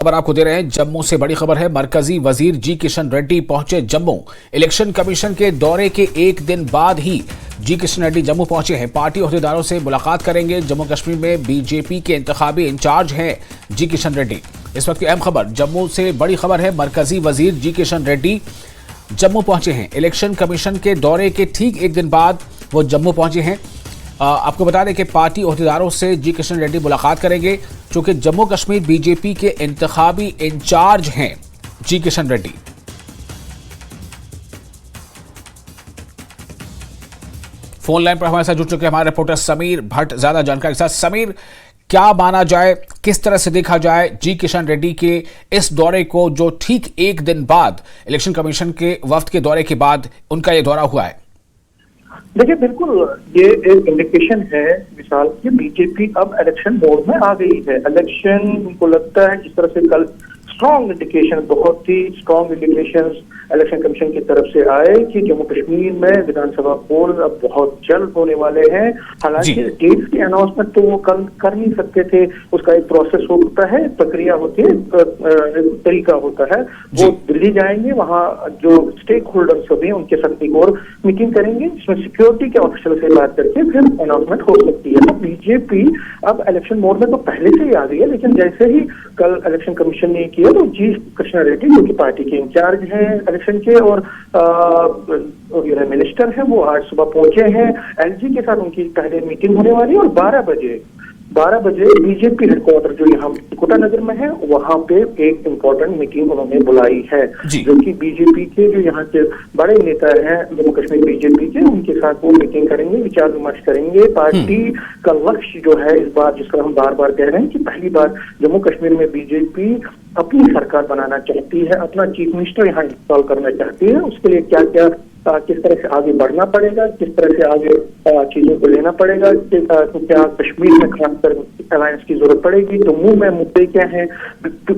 खबर आपको दे रहे हैं। जम्मू से बड़ी खबर है। मरकजी वजीर जी किशन रेड्डी पहुंचे जम्मू। इलेक्शन कमीशन के दौरे के एक दिन बाद ही जी किशन रेड्डी जम्मू पहुंचे हैं। पार्टी ओहदेदारों से मुलाकात करेंगे। जम्मू कश्मीर में बीजेपी के इंतखाबी इंचार्ज हैं जी किशन रेड्डी। इस वक्त की अहम खबर जम्मू से बड़ी खबर है। मरकजी वजीर जी किशन रेड्डी जम्मू पहुंचे हैं। इलेक्शन कमीशन के दौरे के ठीक एक दिन बाद वो जम्मू पहुंचे हैं। आपको बता दें कि पार्टी ओहदेदारों से जी किशन रेड्डी मुलाकात करेंगे, चूंकि जम्मू कश्मीर बीजेपी के इंतखाबी इंचार्ज हैं जी किशन रेड्डी। फोन लाइन पर हमारे साथ जुड़ चुके हमारे रिपोर्टर समीर भट्ट ज्यादा जानकारी के साथ। समीर, क्या माना जाए, किस तरह से देखा जाए जी किशन रेड्डी के इस दौरे को, जो ठीक एक दिन बाद इलेक्शन कमीशन के वफ्द के दौरे के बाद उनका यह दौरा हुआ है? देखिए, बिल्कुल ये एक इंडिकेशन है विशाल कि बीजेपी अब इलेक्शन मोड में आ गई है। इलेक्शन उनको लगता है जिस तरह से कल स्ट्रॉन्ग इंडिकेशन, बहुत ही स्ट्रॉन्ग इंडिकेशन इलेक्शन कमीशन की तरफ से आए कि जम्मू कश्मीर में विधानसभा पोल अब बहुत जल्द होने वाले हैं। हालांकि डेट्स की अनाउंसमेंट तो वो कल कर नहीं सकते थे, उसका एक प्रोसेस होता है, प्रक्रिया होती है, तरीका होता है। वो दिल्ली जाएंगे, वहाँ जो स्टेक होल्डर्स सभी हैं उनके साथ एक और मीटिंग करेंगे, जिसमें सिक्योरिटी के ऑफिसर से बात करके फिर अनाउंसमेंट हो सकती है। तो बीजेपी अब इलेक्शन मोड में तो पहले से ही आ गई है, लेकिन जैसे ही कल इलेक्शन कमीशन ने किया तो जी किशन रेड्डी जो कि पार्टी के इंचार्ज हैं इलेक्शन के और मिनिस्टर हैं, वो आज सुबह पहुंचे हैं। एलजी के साथ उनकी पहले मीटिंग होने वाली है और 12 बजे बीजेपी हेडक्वार्टर जो यहाँ कोटा नगर में है वहां पे एक इम्पोर्टेंट मीटिंग उन्होंने बुलाई है, जो कि बीजेपी के जो यहाँ के बड़े नेता हैं जम्मू कश्मीर बीजेपी के, उनके साथ वो मीटिंग करेंगे, विचार विमर्श करेंगे। पार्टी का लक्ष्य जो है इस बार, जिसका हम बार बार कह रहे हैं कि पहली बार जम्मू कश्मीर में बीजेपी अपनी सरकार बनाना चाहती है, अपना चीफ मिनिस्टर यहाँ इंस्टॉल करना चाहती है। उसके लिए क्या क्या किस तरह से आगे बढ़ना पड़ेगा, किस तरह से आगे चीजों को लेना पड़ेगा, तो क्या कश्मीर में खासकर अलायंस की जरूरत पड़ेगी, जम्मू में मुद्दे क्या हैं,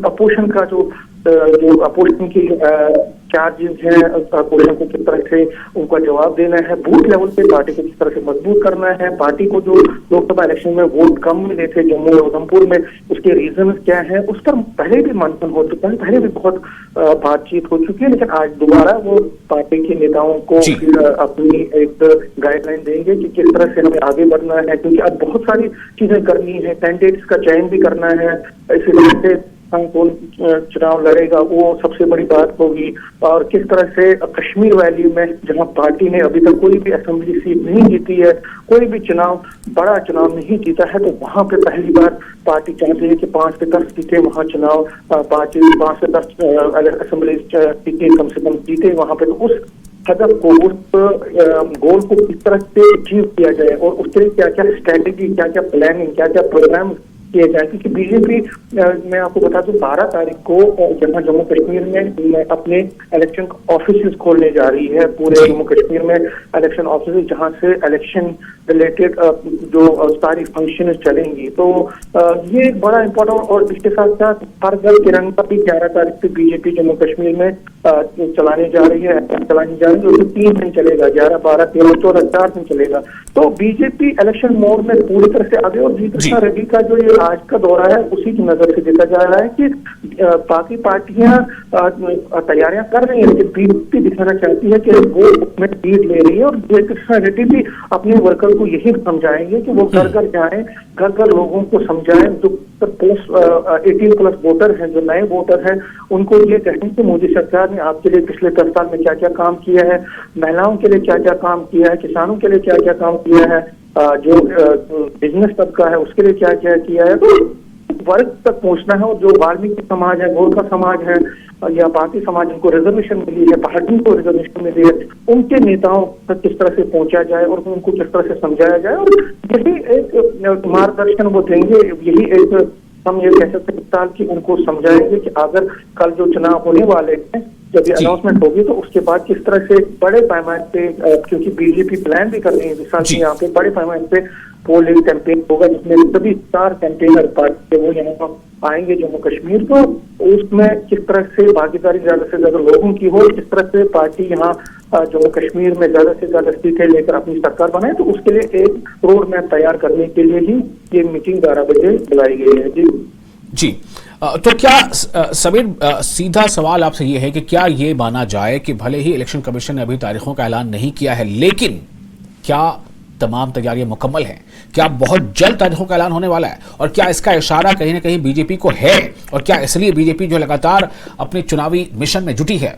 अपोजिशन का जो अपोजिशन की चार्जेस हैं, अपोजिशन को किस तरह से उनका जवाब देना है, बूथ लेवल पे पार्टी को किस तरह से मजबूत करना है, पार्टी को जो लोकसभा इलेक्शन में वोट कम मिले थे जम्मू और उधमपुर में, उसके रीजन क्या है, उस पर पहले भी मंथन हो चुका है, पहले भी बहुत बातचीत हो चुकी है। लेकिन आज दोबारा वो पार्टी के नेताओं को अपनी एक गाइडलाइन देंगे कि किस तरह से हमें आगे बढ़ना है, क्योंकि अब बहुत सारी चीजें करनी है, कैंडिडेट्स का चयन भी करना है, इसी वजह से कौन चुनाव लड़ेगा वो सबसे बड़ी बात होगी। और किस तरह से कश्मीर वैली में जहां पार्टी ने अभी तक कोई भी असेंबली सीट नहीं जीती है, कोई भी बड़ा चुनाव नहीं जीता है, तो वहां पे पहली बार पार्टी चाहती है कि 5 से 10 सीटें वहां चुनाव, 5 से 10 असेंबली सीटें कम से कम जीते वहां पे। तो उस हदफ को, उस गोल को किस तरह से अचीव किया जाए और उसके लिए क्या क्या स्ट्रेटेजी, क्या क्या प्लानिंग, क्या क्या प्रोग्राम किए जाए, क्योंकि बीजेपी मैं आपको बता दूं 12 तारीख को जहां जम्मू कश्मीर में अपने इलेक्शन ऑफिस खोलने जा रही है, पूरे जम्मू कश्मीर में इलेक्शन ऑफिस जहां से इलेक्शन रिलेटेड जो सारी फंक्शन चलेंगी। तो ये एक बड़ा इम्पोर्टेंट, और इसके साथ साथ हर घर तिरंगा भी 11 तारीख से बीजेपी जम्मू कश्मीर में चलाने जा रही है, जो 3 दिन चलेगा, 11, 12, 13, 14, 4 दिन चलेगा। तो बीजेपी इलेक्शन मोड में पूरी तरह से आगे। और जी किशन रेड्डी का जो ये आज का दौरा है उसी की नजर से देखा जा रहा है कि बाकी पार्टियां तैयारियां कर रही है, लेकिन बीजेपी दिखाना चाहती है कि वो उसमें लीड ले रही है। और जी किशन रेड्डी भी अपने वर्कर को यही समझाएंगे कि वो घर घर जाएं, घर घर लोगों को समझाएं, जो पोस्ट 18+ वोटर हैं, जो नए वोटर हैं, उनको ये कहें कि मोदी सरकार ने आपके लिए पिछले 10 साल में क्या क्या काम किया है, महिलाओं के लिए क्या क्या काम किया है, किसानों के लिए क्या क्या काम किया है, जो बिजनेस तबका है उसके लिए क्या क्या किया है। तो वर्ग तक पहुंचना है, और जो वाल्मीकि समाज है, गोरखा समाज है, या बाकी समाज जिनको रिजर्वेशन मिली है, पार्टी को रिजर्वेशन मिली है, उनके नेताओं तक किस तरह से पहुंचा जाए और उनको किस तरह से समझाया जाए। और यही एक मार्गदर्शन वो देंगे, यही एक हम ये कह सकते हैं कि उनको समझाएंगे कि अगर कल जो चुनाव होने वाले हैं, जब ये अनाउंसमेंट होगी तो उसके बाद किस तरह से बड़े पैमाने पे, क्योंकि बीजेपी प्लान भी कर रही है विशाल की, यहाँ पे बड़े पैमाने पे पोलिंग कैंपेन होगा, जिसमें सभी 4 कैंपेनर पार्टी वो यहाँ आएंगे जम्मू कश्मीर को। उसमें किस तरह से भागीदारी ज्यादा से ज्यादा लोगों की हो, किस तरह से पार्टी यहाँ जम्मू कश्मीर में ज्यादा से ज्यादा सीटें लेकर अपनी सरकार बनाए, तो उसके लिए एक रोड मैप तैयार करने के लिए ही ये मीटिंग 12 बजे बुलाई गई है। जी। तो क्या समीर, सीधा सवाल आपसे ये है कि क्या ये माना जाए कि भले ही इलेक्शन कमीशन ने अभी तारीखों का ऐलान नहीं किया है, लेकिन क्या तमाम तैयारियां मुकम्मल हैं? क्या बहुत जल्द तारीखों का ऐलान होने वाला है? और क्या इसका इशारा कहीं ना कहीं बीजेपी को है? और क्या इसलिए बीजेपी जो लगातार अपने चुनावी मिशन में जुटी है?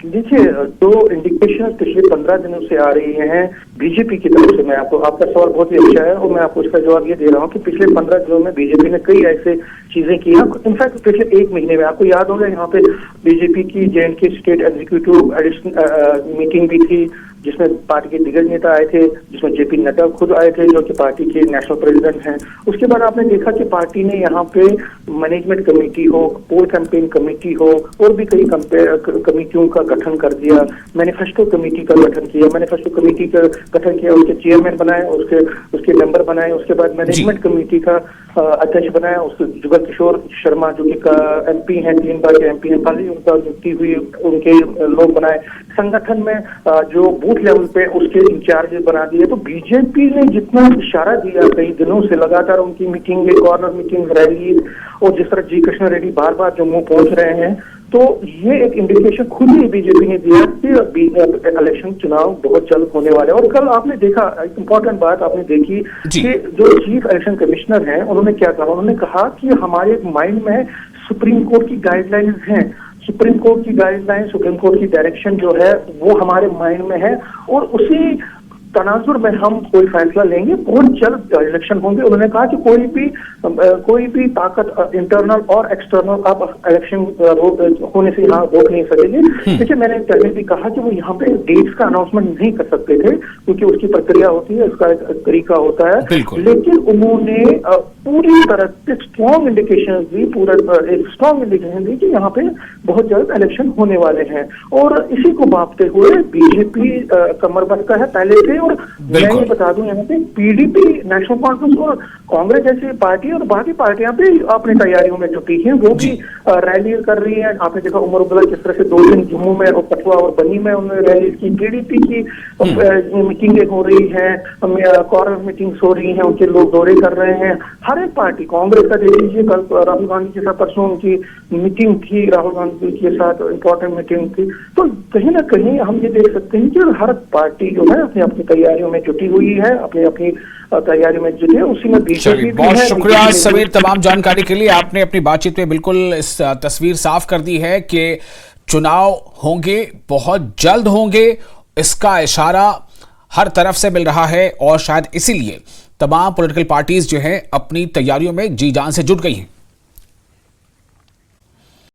देखिए, जो इंडिकेशन पिछले 15 दिनों से आ रही हैं बीजेपी की तरफ से, मैं आपको, आपका सवाल बहुत ही अच्छा है और मैं आपको इसका जवाब ये दे रहा हूँ कि पिछले 15 दिनों में बीजेपी ने कई ऐसे चीजें की हैं। इनफैक्ट पिछले एक महीने में आपको याद होगा यहाँ पे बीजेपी की J&K स्टेट एग्जीक्यूटिव मीटिंग भी थी, जिसमें पार्टी के दिग्गज नेता आए थे, जिसमें JP नड्डा खुद आए थे जो कि पार्टी के नेशनल प्रेसिडेंट हैं। उसके बाद आपने देखा कि पार्टी ने यहाँ पे मैनेजमेंट कमेटी हो, पोल कैंपेन कमेटी हो, और भी कई कमेटियों का गठन कर दिया। मैनिफेस्टो कमेटी का गठन किया, मैनिफेस्टो कमेटी का गठन किया, उसके चेयरमैन बनाए, उसके मेंबर बनाए। उसके बाद मैनेजमेंट कमेटी का अध्यक्ष बनाया उसके जुगल किशोर शर्मा, जो कि MP हैं, 3 बार के MP हैं, कल ही उनका नियुक्ति हुई, उनके लोग बनाए। संगठन में जो बूथ लेवल पे उसके इंचार्ज बना दिए। तो बीजेपी ने जितना इशारा दिया कई दिनों से, लगातार उनकी मीटिंग, कॉर्नर मीटिंग, रैली, और जिस तरह जी कृष्ण रेड्डी बार बार जम्मू पहुंच रहे हैं, तो ये एक इंडिकेशन खुद ही बीजेपी ने दिया कि इलेक्शन चुनाव बहुत जल्द होने वाले हैं। और कल आपने देखा, एक इम्पोर्टेंट बात आपने देखी कि जो चीफ इलेक्शन कमिश्नर हैं उन्होंने क्या कहा, उन्होंने कहा कि हमारे माइंड में सुप्रीम कोर्ट की गाइडलाइंस हैं, सुप्रीम कोर्ट की गाइडलाइन, सुप्रीम कोर्ट की डायरेक्शन जो है वो हमारे माइंड में है, और उसी तनाजुर में हम कोई फैसला लेंगे, बहुत जल्द इलेक्शन होंगे। उन्होंने कहा कि कोई भी ताकत इंटरनल और एक्सटर्नल अब इलेक्शन होने से यहाँ रोक नहीं सकेगी। देखिए, मैंने पहले भी कहा कि वो यहाँ पे डेट्स का अनाउंसमेंट नहीं कर सकते थे क्योंकि उसकी प्रक्रिया होती है, उसका एक तरीका होता है, लेकिन उन्होंने पूरी तरह से स्ट्रॉन्ग इंडिकेशन दी, एक स्ट्रॉन्ग इंडिकेशन दी कि यहाँ पे बहुत जल्द इलेक्शन होने वाले हैं। और इसी को भांपते हुए बीजेपी कमरबंद का है पहले से। और मैं ये बता दूं, यहाँ पे PDP, नेशनल कॉन्फ्रेंस और कांग्रेस जैसी पार्टी और बाकी पार्टियां भी अपनी तैयारियों में जुटी हैं, वो भी रैली कर रही हैं। आपने देखा उमर अब्दुल्ला किस तरह से 2 दिन जम्मू में और कठुआ और बनी में उन्होंने रैली की। PDP की मीटिंगें हो रही हैं, कॉर्नर मीटिंग्स हो रही हैं, उनके लोग दौरे कर रहे हैं। हर एक पार्टी, कांग्रेस का देख लीजिए, कल राहुल गांधी के साथ परसों उनकी मीटिंग थी, राहुल गांधी के साथ इंपॉर्टेंट मीटिंग थी। तो कहीं ना कहीं हम ये देख सकते हैं कि हर पार्टी जो है अपनी अपनी तैयारियों में जुटी हुई है, अपनी अपनी तैयारियों में जुटे, उसी में बीजेपी। बहुत शुक्रिया समीर, तमाम जानकारी के लिए। आपने अपनी बातचीत में बिल्कुल इस तस्वीर साफ कर दी है कि चुनाव होंगे, बहुत जल्द होंगे, इसका इशारा हर तरफ से मिल रहा है, और शायद इसीलिए तमाम पॉलिटिकल पार्टीज जो है अपनी तैयारियों में जी जान से जुट गई हैं।